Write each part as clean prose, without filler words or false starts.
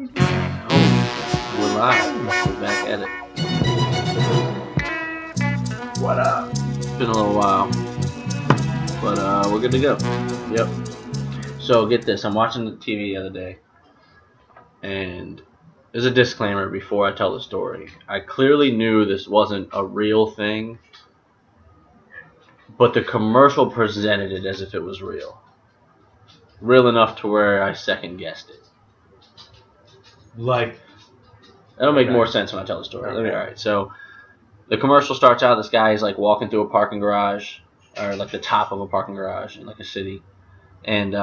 Oh, we're live. We're back at it. What up? It's been a little while, but we're good to go. Yep. So get this. I'm watching the TV the other day, and there's a disclaimer before I tell the story. I clearly knew this wasn't a real thing, but the commercial presented it as if it was real. Real enough to where I second guessed it. Like, That'll make more sense when I tell the story. Okay. Alright, so the commercial starts out, this guy is like walking through a parking garage, or like the top of a parking garage in like a city, and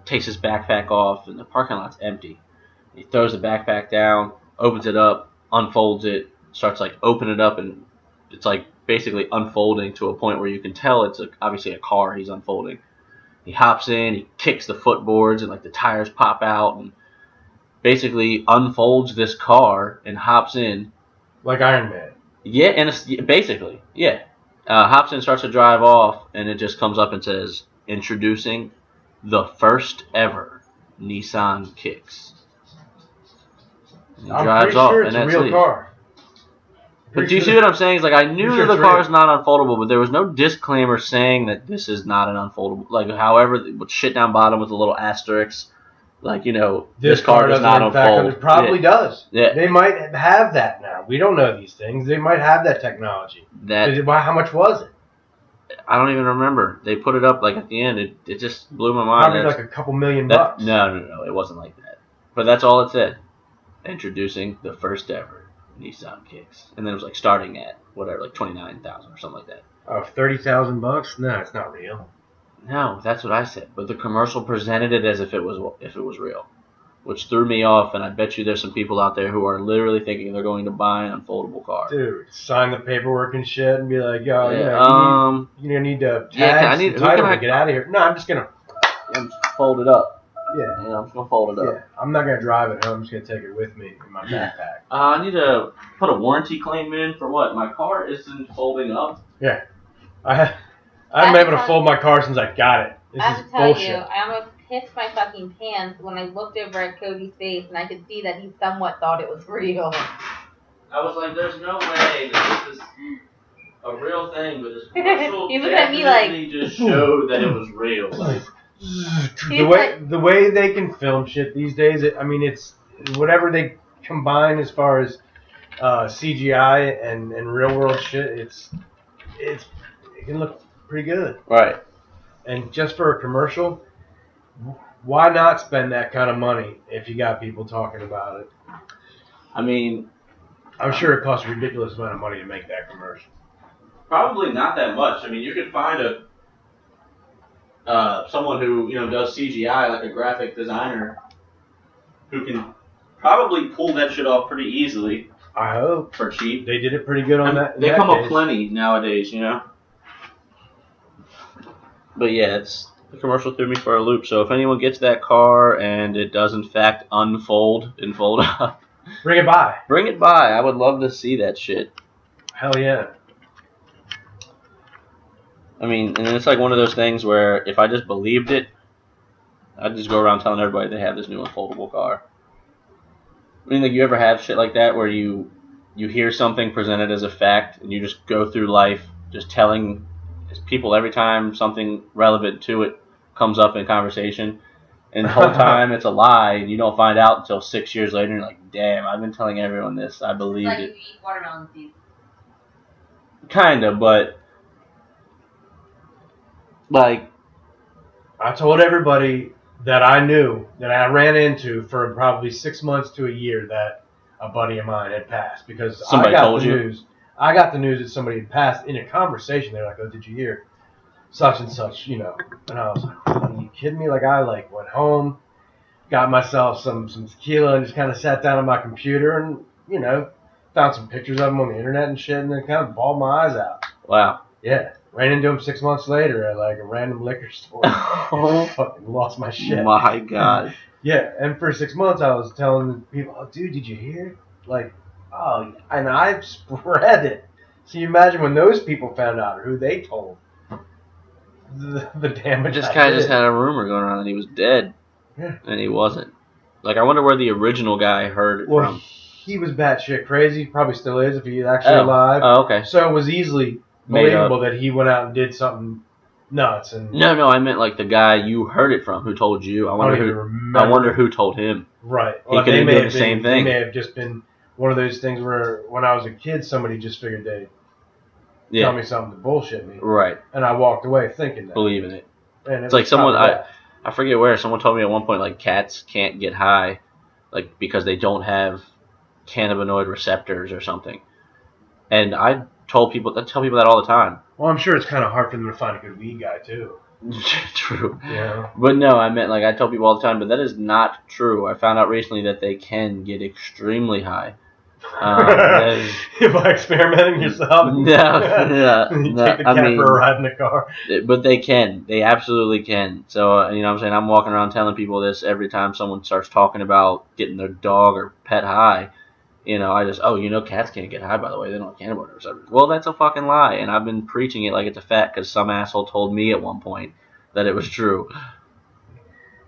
takes his backpack off, and the parking lot's empty. He throws the backpack down, opens it up, unfolds it, starts like opening it up, and it's like basically unfolding to a point where you can tell it's obviously a car he's unfolding. He hops in, he kicks the footboards, and like the tires pop out, and basically unfolds this car and hops in. like Iron Man. Yeah, and it's basically, yeah. Hops in, starts to drive off, and it just comes up and says, introducing the first ever Nissan Kicks. And he I'm drives pretty off, sure and it's a that's real it. car. But do you see what I'm saying? It's like, I knew Pretty sure the it's car is real. not unfoldable, but there was no disclaimer saying that this is not an unfoldable. Like, however, with shit down bottom with a little asterisk, like, you know, this car does not unfold. It probably does. Yeah. They might have that now. We don't know these things. They might have that technology. How much was it? I don't even remember. They put it up like at the end. It just blew my mind. Probably like a couple million bucks. No. It wasn't like that. But that's all it said. Introducing the first ever Nissan Kicks. And then it was like starting at whatever, like 29,000 or something like that. Oh, $30,000? No, it's not real. No, that's what I said. But the commercial presented it as if it was real, which threw me off. And I bet you there's some people out there who are literally thinking they're going to buy an unfoldable car. Dude, sign the paperwork and shit and be like, yo, Yeah, you need to tag yeah, title to get out of here. No, I'm just going to... fold it up. Yeah. Yeah, I'm just going to fold it up. Yeah, I'm not going to drive it home. I'm just going to take it with me in my backpack. I need to put a warranty claim in for what? My car isn't folding up. Yeah. I haven't been able to fold my car since I got it. This I have is to tell bullshit. you, I almost pissed my fucking pants when I looked over at Cody's face and I could see that he somewhat thought it was real. I was like, there's no way that this is a real thing, but this commercial He looked at me like... just showed that it was real. Like, The way they can film shit these days, it's whatever they combine as far as CGI and real world shit. It can look pretty good. right. And just for a commercial, why not spend that kind of money if you got people talking about it? I mean, I'm sure it costs a ridiculous amount of money to make that commercial. probably not that much. I mean, you could find someone who does CGI, like a graphic designer, who can probably pull that shit off pretty easily. I hope for cheap. they did it pretty good on that. They come up plenty nowadays, But yeah, the commercial threw me for a loop. So if anyone gets that car and it does in fact unfold and fold up, bring it by. Bring it by. I would love to see that shit. Hell yeah. I mean, and it's like one of those things where if I just believed it, I'd just go around telling everybody they have this new unfoldable car. I mean, like, you ever have shit like that where you hear something presented as a fact and you just go through life just telling people every time something relevant to it comes up in conversation, and the whole time it's a lie, and you don't find out until 6 years later, and you're like, damn, I've been telling everyone this. I believed Like it. you eat watermelon seeds. Kinda, but like, I told everybody that I knew, that I ran into for probably 6 months to a year, that a buddy of mine had passed, because Somebody I got told the you? news. I got the news that somebody had passed in a conversation. They're like, "Oh, did you hear such and such?" And I was like, "Are you kidding me?" Like, I went home, got myself some tequila, and just kind of sat down on my computer and found some pictures of him on the internet and shit, and then kind of bawled my eyes out. wow. Yeah, ran into him 6 months later at like a random liquor store. Fucking lost my shit. My God. Yeah, and for 6 months I was telling people, "Oh, dude, did you hear?" Like, oh, and I've spread it. So you imagine when those people found out, or who they told, the damage. This I guy did. just had a rumor going around that he was dead, Yeah. and he wasn't. Like, I wonder where the original guy heard it Well, from. he was batshit crazy. Probably still is if he's actually alive. Oh, okay. So it was easily believable that he went out and did something nuts. And No, I meant like the guy you heard it from, who told you. I wonder who told him. Right. He could have been the same thing. It may have just been one of those things where when I was a kid, somebody just figured they'd tell me something to bullshit me. Right. And I walked away thinking that. Believing it. And it's like someone, I forget where, someone told me at one point, like, cats can't get high, like, because they don't have cannabinoid receptors or something. And I tell people that all the time. Well, I'm sure it's kind of hard for them to find a good weed guy, too. True. Yeah. But no, I meant, like, I tell people all the time, but that is not true. I found out recently that they can get extremely high. By experimenting yourself? No. You take the cat for a ride in the car. But they can. They absolutely can. So, you know what I'm saying? I'm walking around telling people this every time someone starts talking about getting their dog or pet high. You know, I just, cats can't get high, by the way. They don't have cannabinoid receptors. Well, that's a fucking lie. And I've been preaching it like it's a fact because some asshole told me at one point that it was true.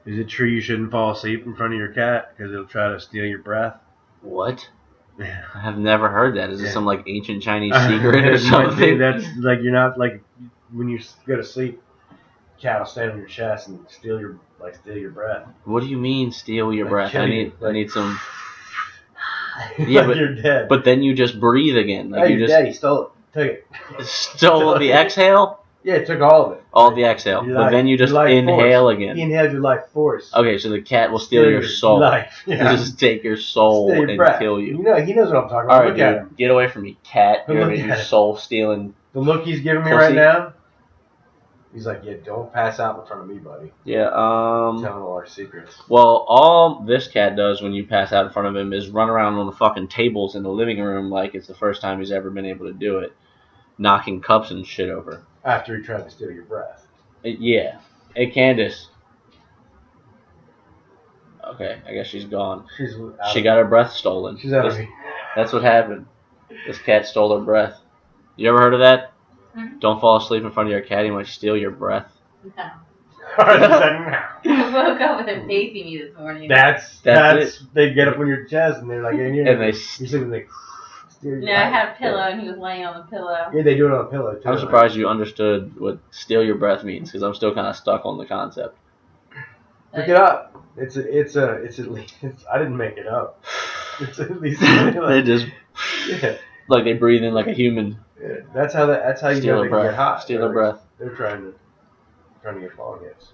Is it true you shouldn't fall asleep in front of your cat because it'll try to steal your breath? What? Yeah. I have never heard that. Is this some, like, ancient Chinese secret or something? That's, like, you're not, like, when you go to sleep, cat will stand on your chest and steal your breath. What do you mean, steal your breath? I need some... Yeah, like you're dead. But then you just breathe again. Like you're dead. He stole it. Took it. Stole the exhale? Yeah, it took all of it. All the exhale. But then you just inhale again. He inhaled your life force. Okay, so the cat will steal your soul. Life. Yeah. Just take your soul and kill you. You know, he knows what I'm talking about. All right, look at him. Get away from me, cat. You're your soul stealing. The look he's giving me right now. He's like, yeah, don't pass out in front of me, buddy. Yeah, Telling all our secrets. Well, all this cat does when you pass out in front of him is run around on the fucking tables in the living room like it's the first time he's ever been able to do it. Knocking cups and shit over. After he tried to steal your breath. Yeah. Hey, Candace. Okay, I guess she's gone. She got her breath stolen. She's out of me. That's what happened. This cat stole her breath. You ever heard of that? Mm-hmm. Don't fall asleep in front of your cat. He might steal your breath. No. I woke up with him facing me this morning. That's it. They get up on your chest and they're like, and they sleeping like. No, I had a pillow and he was laying on the pillow. Yeah, they do it on a pillow too. I'm surprised you understood what steal your breath means because I'm still kind of stuck on the concept. Look it up. It's at least. I didn't make it up. It's at least. They just. Yeah. Like they breathe in like a human. Yeah, that's how you know they can get hot. Steal their breath. They're trying to get ball hits.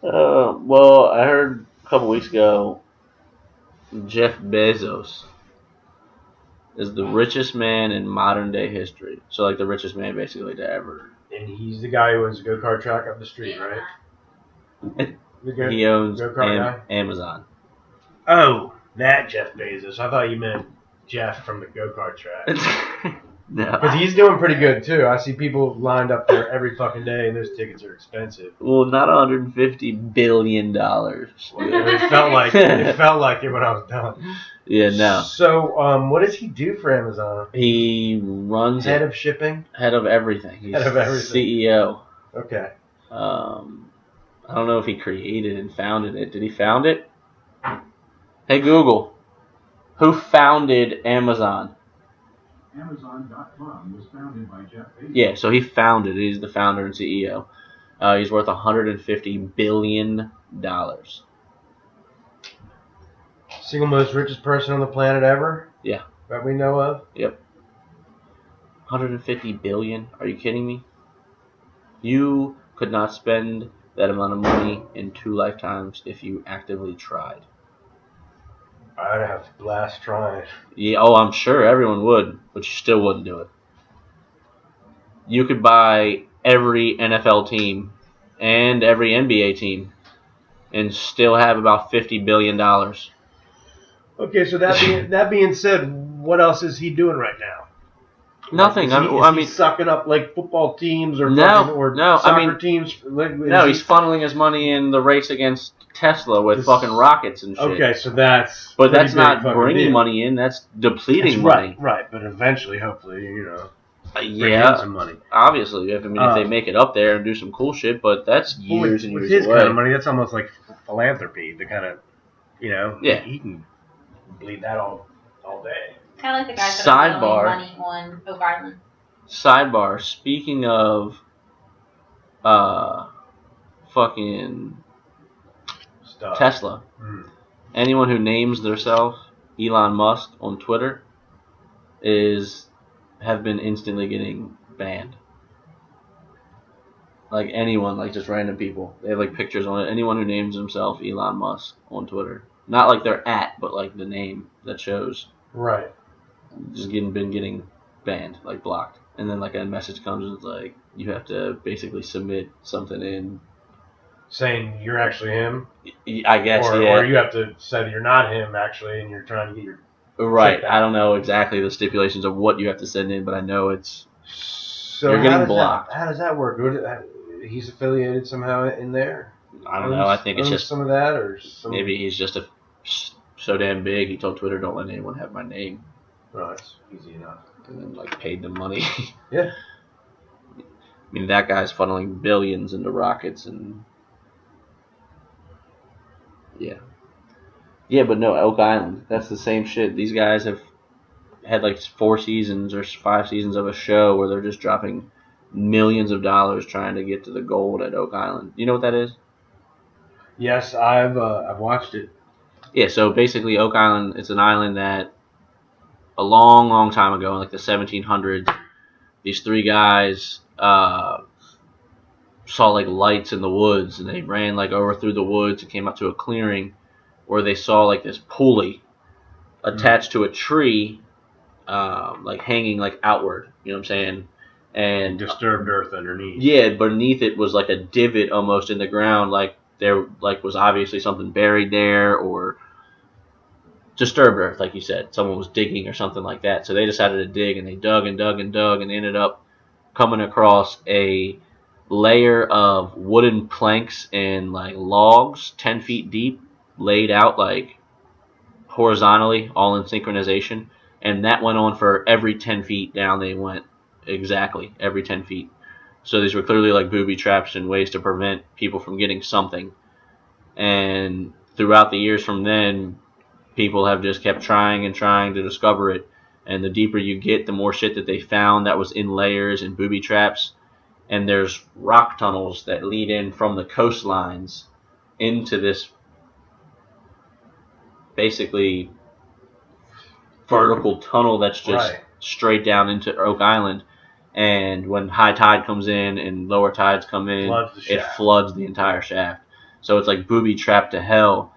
Well, I heard a couple weeks ago, Jeff Bezos is the richest man in modern day history. So like the richest man basically to ever. And he's the guy who owns a go-kart track up the street, right? He owns Amazon. Oh, that Jeff Bezos. I thought you meant Jeff from the go-kart track. No. Because he's doing pretty good, too. I see people lined up there every fucking day, and those tickets are expensive. Well, not $150 billion. Well, it felt like it when I was done. Yeah, no. So, what does he do for Amazon? He runs Head of shipping? Head of everything. He's head of everything. CEO. Okay. I don't know if he created and founded it. Did he found it? Hey, Google. Who founded Amazon? Amazon.com was founded by Jeff Bezos. Yeah, so he founded it. He's the founder and CEO. He's worth $150 billion. Single most richest person on the planet ever? Yeah. That we know of? Yep. $150 billion? Are you kidding me? You could not spend that amount of money in 2 lifetimes if you actively tried. I'd have to blast trying. Yeah, I'm sure everyone would, but you still wouldn't do it. You could buy every NFL team and every NBA team and still have about $50 billion. Okay, so that being said, what else is he doing right now? Nothing. Is he sucking up like football teams or soccer teams? He's funneling his money in the race against Tesla with fucking rockets and shit. Okay, so that's... But that's not bringing money in, that's depleting money. Right, but eventually, hopefully, bring Yeah, in some money. obviously. If they make it up there and do some cool shit, but that's years and with years his away. kind of money, that's almost like philanthropy. The kind of, Yeah. he can bleed that all day. Kind of like the guys that are Sidebar. money on Oak Island. Sidebar. Speaking of, fucking Stuff. Tesla. Anyone who names themselves Elon Musk on Twitter have been instantly getting banned. Like anyone, like just random people. They have like pictures on it. Anyone who names himself Elon Musk on Twitter. Not like their but like the name that shows. Right. Just been getting banned, like blocked. And then like a message comes and it's like you have to basically submit something in. Saying you're actually him? I guess, yeah. Or you have to say that you're not him actually and you're trying to get your... Right. I don't know exactly the stipulations of what you have to send in, but I know it's... So you're getting blocked. How does that work? He's affiliated somehow in there? I don't know. I think it's just... some of that or some... Maybe he's just so damn big, he told Twitter, don't let anyone have my name. Oh, that's easy enough. And then, like, paid them money. Yeah. I mean, that guy's funneling billions into rockets and... Yeah. Yeah, but no, Oak Island. That's the same shit. These guys have had like 4 seasons or 5 seasons of a show where they're just dropping millions of dollars trying to get to the gold at Oak Island. You know what that is? Yes, I've watched it. Yeah, so basically Oak Island, it's an island that a long, long time ago, in like the 1700s, these 3 guys saw like lights in the woods, and they ran like over through the woods and came up to a clearing where they saw like this pulley attached to a tree, like hanging like outward. You know what I'm saying? And disturbed earth underneath. Yeah, beneath it was like a divot almost in the ground, like there like was obviously something buried there or disturbed earth, like you said. Someone was digging or something like that. So they decided to dig, and they dug and dug and dug, and they ended up coming across a layer of wooden planks and like logs 10 feet deep, laid out like horizontally, all in synchronization. And that went on for every 10 feet down they went, exactly every 10 feet. So these were clearly like booby traps and ways to prevent people from getting something. And throughout the years from then, people have just kept trying and trying to discover it. And the deeper you get, the more shit that they found that was in layers and booby traps. And there's rock tunnels that lead in from the coastlines into this basically vertical tunnel that's just straight down into Oak Island. And when high tide comes in and lower tides come in, it floods the entire shaft. So it's like booby trapped to hell.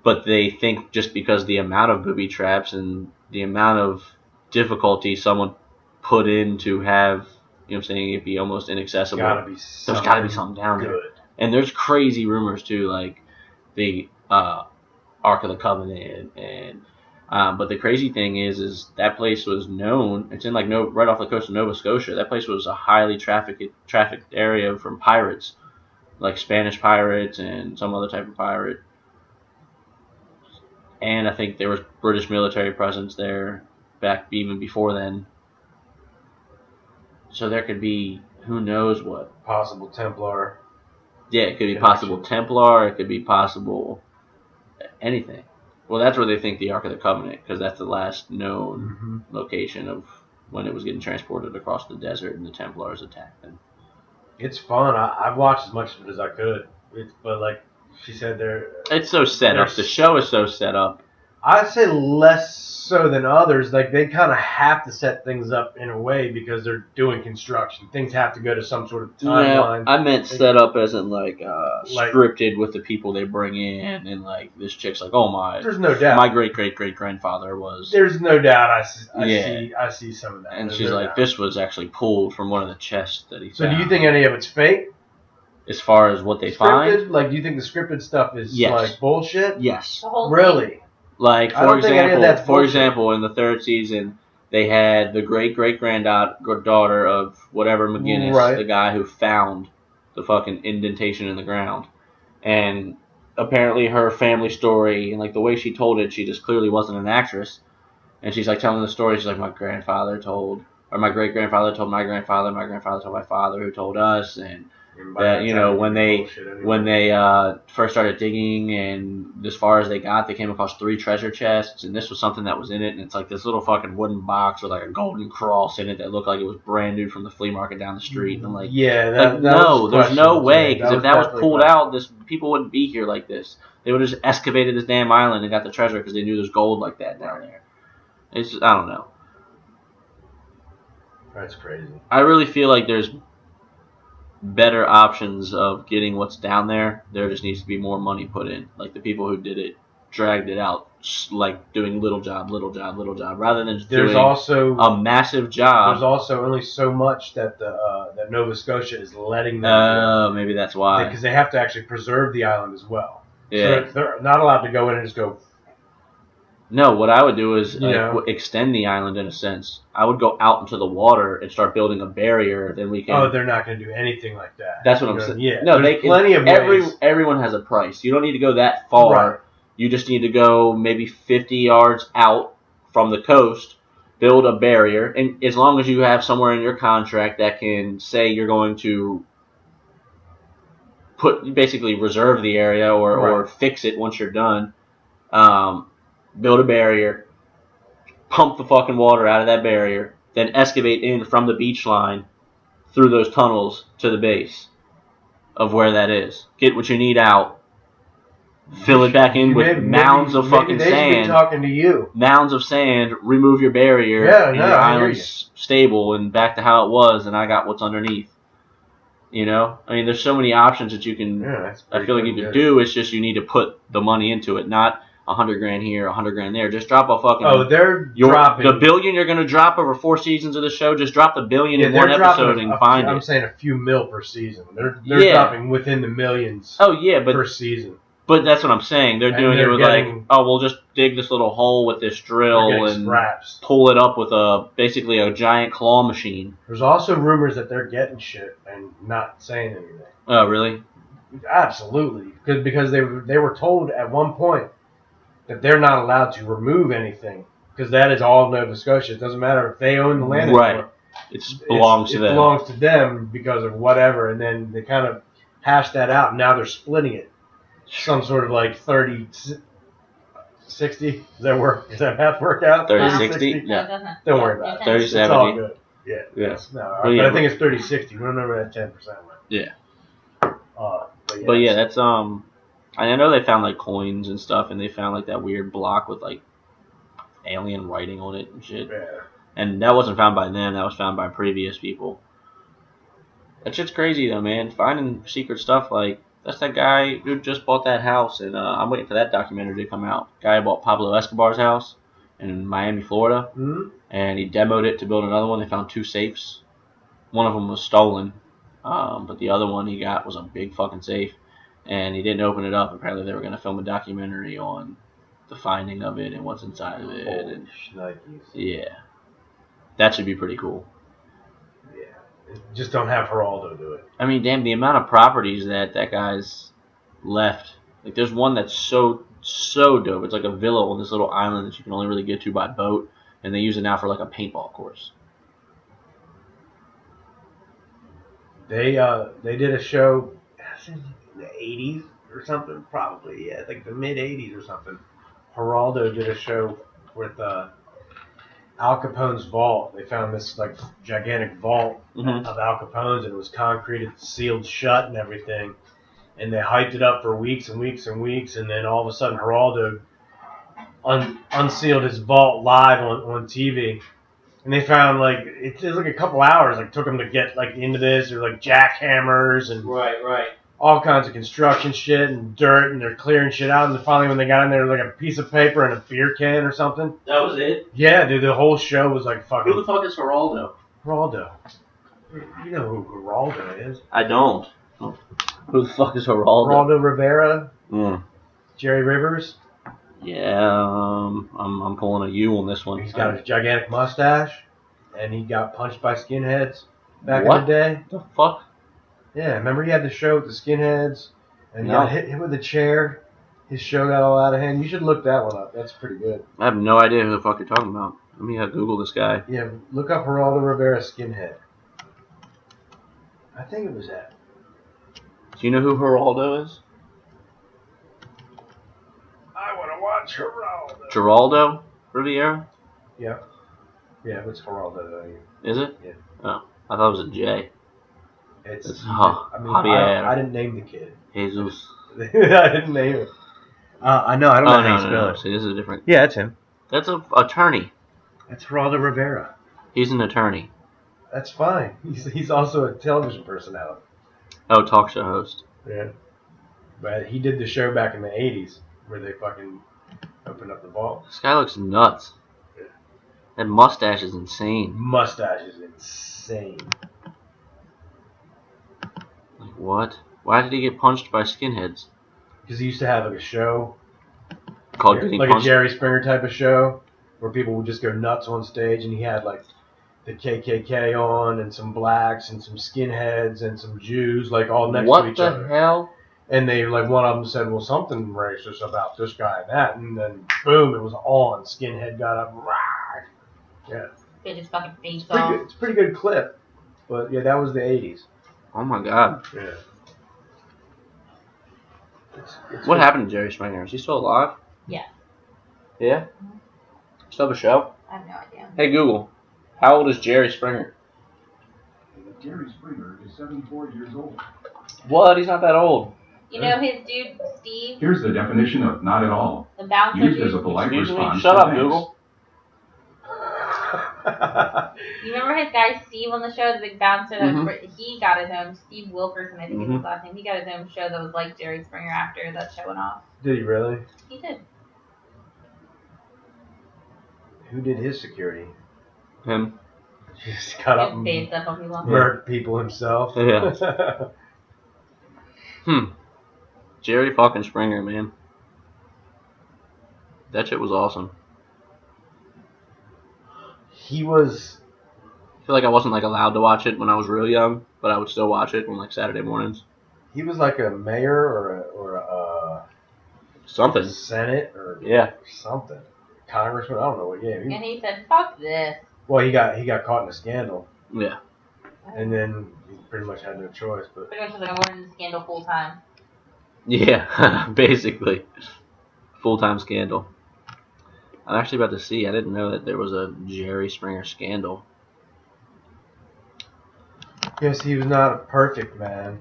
But they think just because the amount of booby traps and the amount of difficulty someone put in to have, you know what I'm saying, it'd be almost inaccessible. There's got to be something down there. And there's crazy rumors too, like the Ark of the Covenant, and but the crazy thing is that place was known. It's in like right off the coast of Nova Scotia. That place was a highly trafficked area from pirates, like Spanish pirates and some other type of pirate. And I think there was British military presence there back even before then. So there could be who knows what. Possible Templar. Yeah, it could be possible Templar. It could be possible anything. Well, that's where they think the Ark of the Covenant, because that's the last known location of when it was getting transported across the desert and the Templars attacked them. It's fun. I've watched as much of it as I could. But like she said, it's so set up. The show is so set up. I'd say less so than others. Like they kind of have to set things up in a way because they're doing construction. Things have to go to some sort of timeline. I meant set up as in like scripted with the people they bring in, and like this chick's like, oh my, there's no doubt. My great grandfather was. There's no doubt. I see some of that. And she's like, this was actually pulled from one of the chests that he found. So do you think any of it's fake? As far as what they find? Like, do you think the scripted stuff is like bullshit? Yes. Really? Like, for example, in the 3rd season, they had the great-great-granddaughter of whatever McGinnis, the guy who found the fucking indentation in the ground. And apparently her family story, and like the way she told it, she just clearly wasn't an actress. And she's like telling the story, she's like, my grandfather told or my great grandfather told my grandfather told my father, who told us, and By that that you time, know it'd when be they bullshit anyway. when they first started digging, and as far as they got, they came across 3 treasure chests, and this was something that was in it, and it's like this little fucking wooden box with like a golden cross in it that looked like it was brand new from the flea market down the street. And I'm like, yeah, like that no, was there's no questionable to way, me. because if was that was definitely pulled questionable. out, this people wouldn't be here like this. They would have just excavated this damn island and got the treasure because they knew there's gold like that down there. It's just, I don't know. That's crazy. I really feel like there's better options of getting what's down there. There just needs to be more money put in. Like the people who did it dragged it out, like doing little job, rather than just There's doing also a massive job. There's also only so much that that Nova Scotia is letting them do. Maybe that's why. Because they have to actually preserve the island as well. Yeah. So they're not allowed to go in and just go. No, what I would do is You know. extend the island in a sense. I would go out into the water and start building a barrier. Then we can. Oh, they're not going to do anything like that. That's what I'm saying. Yeah. No, there's plenty of ways. Everyone has a price. You don't need to go that far. Right. You just need to go maybe 50 yards out from the coast, build a barrier, and as long as you have somewhere in your contract that can say you're going to basically reserve the area or fix it once you're done, build a barrier, pump the fucking water out of that barrier, then excavate in from the beach line through those tunnels to the base of where that is. Get what you need out. Fill it back in with mounds of fucking maybe they should be sand. talking to you. Mounds of sand. Remove your barrier. Yeah, and no, your I hear island's stable and back to how it was. And I got what's underneath. You know, I mean, there's so many options that you can. Yeah, that's I feel like you can do. It's just you need to put the money into it, not $100,000 here, $100,000 there. Just drop a fucking. Oh, they're dropping the $1 billion you're going to drop over 4 seasons of the show. Just drop the $1 billion in one episode and find it. I'm saying a few mil per season. They're dropping within the millions. Oh yeah, but per season. But that's what I'm saying. They're doing it with we'll just dig this little hole with this drill and scraps. Pull it up with basically a giant claw machine. There's also rumors that they're getting shit and not saying anything. Oh, really? Absolutely. Because they were told at one point that they're not allowed to remove anything because that is all Nova Scotia. It doesn't matter if they own the land anymore. It belongs to them. It belongs to them because of whatever, and then they kind of hashed that out, and now they're splitting it. Some sort of like 30, 60. Does that work? Does that math work out? 30-60? No. Don't worry about it. 30-70. It's all good. Yeah. Yes. No, but I think it's 30-60. We don't know where that 10% went. Yeah. But yeah, that's I know they found like coins and stuff, and they found like that weird block with like alien writing on it and shit. Yeah. And that wasn't found by them. That was found by previous people. That shit's crazy though, man. Finding secret stuff like. That's that guy who just bought that house, and I'm waiting for that documentary to come out. Guy bought Pablo Escobar's house in Miami, Florida, and he demoed it to build another one. They found 2 safes. One of them was stolen, but the other one he got was a big fucking safe, and he didn't open it up. Apparently they were going to film a documentary on the finding of it and what's inside of it. And yeah, that should be pretty cool. Just don't have Geraldo do it. I mean, damn, the amount of properties that guy's left. Like, there's one that's so dope. It's like a villa on this little island that you can only really get to by boat, and they use it now for like a paintball course. They did a show in the 80s or something, probably. Yeah, like the mid 80s or something. Geraldo did a show with Al Capone's vault. They found this like gigantic vault of Al Capone's, and it was concreted, sealed shut, and everything. And they hyped it up for weeks and weeks and weeks, and then all of a sudden, Geraldo unsealed his vault live on TV. And they found like it was like a couple hours. Like took them to get like into this. There's like jackhammers and all kinds of construction shit and dirt, and they're clearing shit out. And then finally, when they got in there, was like a piece of paper and a beer can or something. That was it? Yeah, dude. The whole show was like fucking. Who the fuck is Geraldo? Geraldo. You know who Geraldo is? I don't. Who the fuck is Geraldo? Geraldo Rivera. Jerry Rivers. Yeah, I'm pulling a U on this one. He's got a gigantic mustache, and he got punched by skinheads back in the day. The fuck? Yeah, remember he had the show with the skinheads, and he got hit with a chair. His show got all out of hand. You should look that one up. That's pretty good. I have no idea who the fuck you're talking about. Let me Google this guy. Yeah, look up Geraldo Rivera skinhead. I think it was that. Do you know who Geraldo is? I want to watch Geraldo. Geraldo Rivera? Yeah. Yeah, it's Geraldo though. Is it? Yeah. Oh, I thought it was a J. It's Javier. I didn't name the kid. Jesus. I didn't name it. I know. I don't know how you spell it. See, this is different. Yeah, that's him. That's an attorney. That's Geraldo Rivera. He's an attorney. That's fine. He's also a television personality. Oh, talk show host. Yeah. But he did the show back in the 80s where they fucking opened up the vault. This guy looks nuts. Yeah. That mustache is insane. Mustache is insane. Like, what? Why did he get punched by skinheads? Because he used to have like a show. Called Getting like Punched? a Jerry Springer type of show where people would just go nuts on stage, and he had like the KKK on and some blacks and some skinheads and some Jews like all next to each other. What the hell? And they like one of them said, well, something racist about this guy and that, and then boom, it was on. Skinhead got up. Rah! Yeah. They just fucking face It's pretty off. good. It's a pretty good clip. But yeah, that was the 80s. Oh my god. Yeah. What happened to Jerry Springer? Is he still alive? Yeah. Yeah? Still have a show? I have no idea. Hey Google, how old is Jerry Springer? Jerry Springer is 74 years old. What? He's not that old. You know his dude, Steve, Here's the definition of not at all. the bouncer Used as a dude? polite Excuse me? response. Shut to up, thanks. Google. You remember his guy Steve on the show, the big bouncer? That Mhm. he got his own, Steve Wilkerson, I think is Mhm. his last name. He got his own show that was like Jerry Springer after that show went off. Did he really? He did. Who did his security? Him. Just got up Just and based up on people. murdered people himself. Yeah. Jerry fucking Springer, man. That shit was awesome. He was. I feel like I wasn't like allowed to watch it when I was real young, but I would still watch it on like Saturday mornings. He was like a mayor or a Something. senate or Yeah. something. Congressman. I don't know what. Yeah. And he said, fuck this. Well, he got caught in a scandal, Yeah. and then he pretty much had no choice. But Pretty much was like, I'm running the scandal full time. Yeah. Basically. Full-time scandal. I'm actually about to see. I didn't know that there was a Jerry Springer scandal. yes, he was not a perfect man.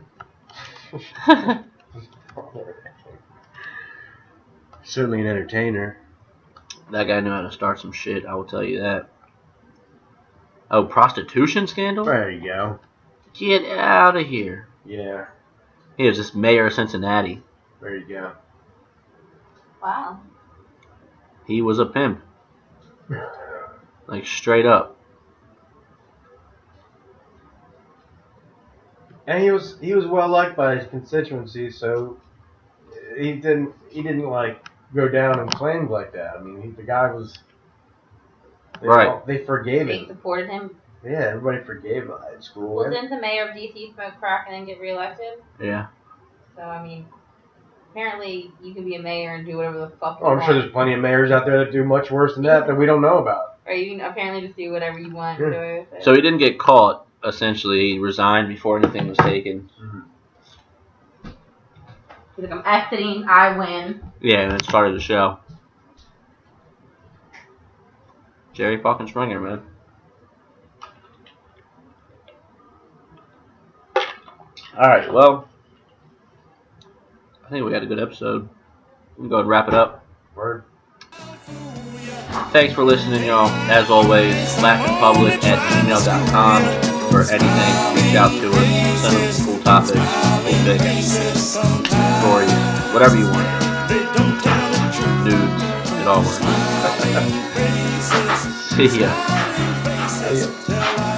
Certainly an entertainer. That guy knew how to start some shit, I will tell you that. Oh, prostitution scandal? There you go. Get out of here. Yeah. He was just mayor of Cincinnati. There you go. Wow. He was a pimp. Like, straight up. And he was well liked by his constituency, so he didn't like go down in flames like that. I mean, the guy was. They forgave They him. supported him. Yeah, everybody forgave him at school. Well, didn't the mayor of DC smoke crack and then get reelected? Yeah. So, I mean, apparently you can be a mayor and do whatever the fuck you Oh, I'm want. sure there's plenty of mayors out there that do much worse than that we don't know about. Or you can apparently just do whatever you want. Yeah. And do it with it. So he didn't get caught, essentially. He resigned before anything was taken. He's like, I'm exiting, I win. Yeah, and it started the show. Jerry fucking Springer, man. Alright, well, I think we had a good episode. We can go ahead and wrap it up. Word. Thanks for listening, y'all. As always, LaughInPublic@gmail.com for anything. Reach out to us. Send us some cool topics, cool pics, stories, whatever you want. Nudes, it all works. See ya. Yeah.